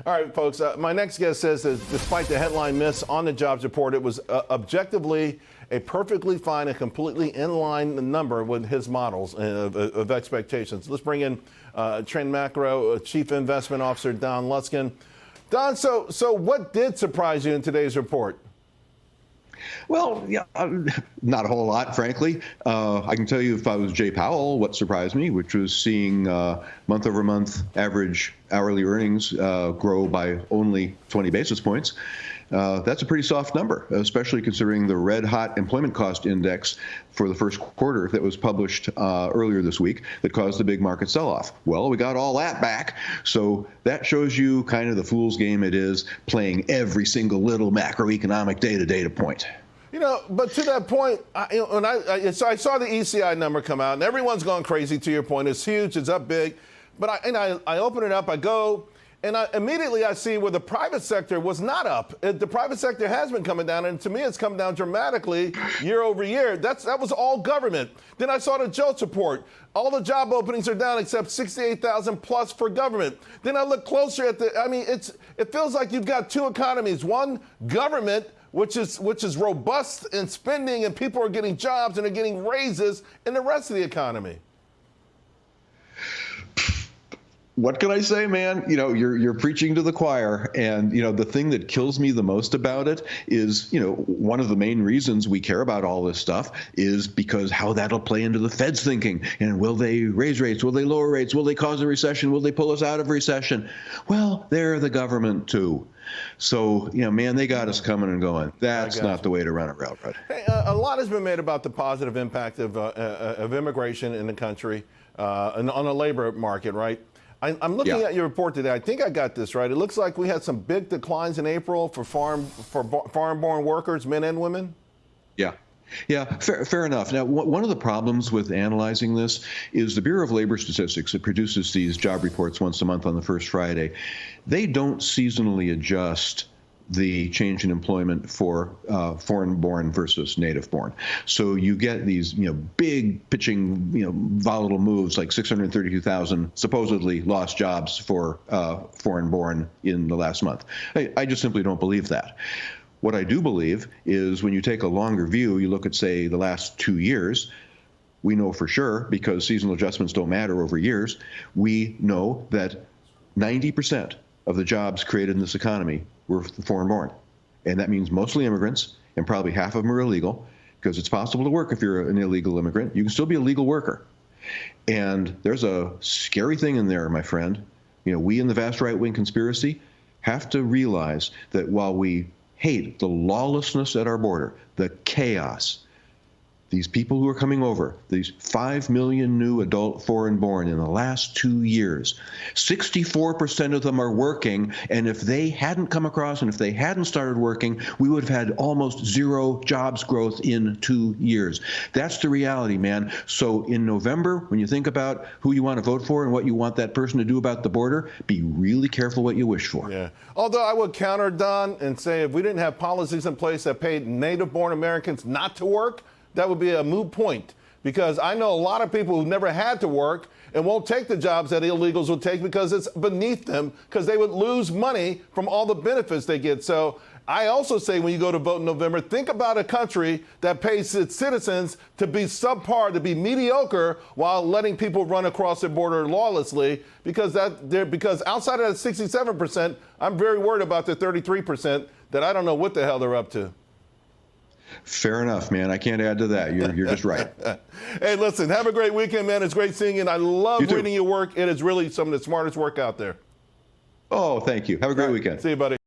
All right, folks, my next guest says that despite the headline miss on the jobs report, it was objectively a perfectly fine and completely in line number with his models of expectations. Let's bring in TrendMacro Chief Investment Officer Don Luskin. Don, so what did surprise you in today's report? Well, yeah, not a whole lot, frankly. I can tell you if I was Jay Powell, what surprised me, which was seeing month-over-month average hourly earnings grow by only 20 basis points. That's a pretty soft number, especially considering the red-hot employment cost index for the first quarter that was published earlier this week that caused the big market sell-off. Well, we got all that back, so that shows you kind of the fool's game it is, playing every single little macroeconomic data point. You know, but to that point, so I saw the ECI number come out, and everyone's gone crazy. To your point, it's huge, it's up big, but I open it up, I go, and immediately I see where the private sector was not up. The private sector has been coming down, and to me, it's come down dramatically year over year. That was all government. Then I saw the JOLTS report. All the job openings are down except 68,000 plus for government. Then I look closer at it feels like you've got two economies. One, government, which is robust in spending, and people are getting jobs and are getting raises, and the rest of the economy. What can I say, man? You know, you're preaching to the choir, and you know the thing that kills me the most about it is, you know, one of the main reasons we care about all this stuff is because how that'll play into the Fed's thinking. And will they raise rates? Will they lower rates? Will they cause a recession? Will they pull us out of recession? Well, they're the government too. So, you know, man, they got us coming and going. That's not the way to run a railroad. Hey, a lot has been made about the positive impact of immigration in the country and on the labor market, right? I'm looking at your report today. I think I got this right. It looks like we had some big declines in April for foreign-born workers, men and women. Yeah, fair enough. Now, one of the problems with analyzing this is the Bureau of Labor Statistics that produces these job reports once a month on the first Friday. They don't seasonally adjust the change in employment for foreign-born versus native-born. So you get these, you know, big pitching, you know, volatile moves like 632,000 supposedly lost jobs for foreign-born in the last month. I just simply don't believe that. What I do believe is when you take a longer view, you look at, say, the last 2 years, we know for sure, because seasonal adjustments don't matter over years, we know that 90% of the jobs created in this economy were foreign-born. And that means mostly immigrants, and probably half of them are illegal, because it's possible to work if you're an illegal immigrant. You can still be a legal worker. And there's a scary thing in there, my friend. You know, we in the vast right-wing conspiracy have to realize that while we hate the lawlessness at our border, the chaos, these people who are coming over, these 5 million new adult foreign-born in the last 2 years, 64% of them are working, and if they hadn't come across and if they hadn't started working, we would have had almost zero jobs growth in 2 years. That's the reality, man. So in November, when you think about who you want to vote for and what you want that person to do about the border, be really careful what you wish for. Yeah. Although I would counter, Don, and say if we didn't have policies in place that paid native-born Americans not to work, that would be a moot point, because I know a lot of people who've never had to work and won't take the jobs that illegals would take because it's beneath them, because they would lose money from all the benefits they get. So I also say when you go to vote in November, think about a country that pays its citizens to be subpar, to be mediocre, while letting people run across the border lawlessly, because outside of that 67%, I'm very worried about the 33% that I don't know what the hell they're up to. Fair enough, man. I can't add to that. You're just right. Hey, listen, have a great weekend, man. It's great seeing you, and I love reading your work. It is really some of the smartest work out there. Oh, thank you. Have a great weekend. See you, buddy.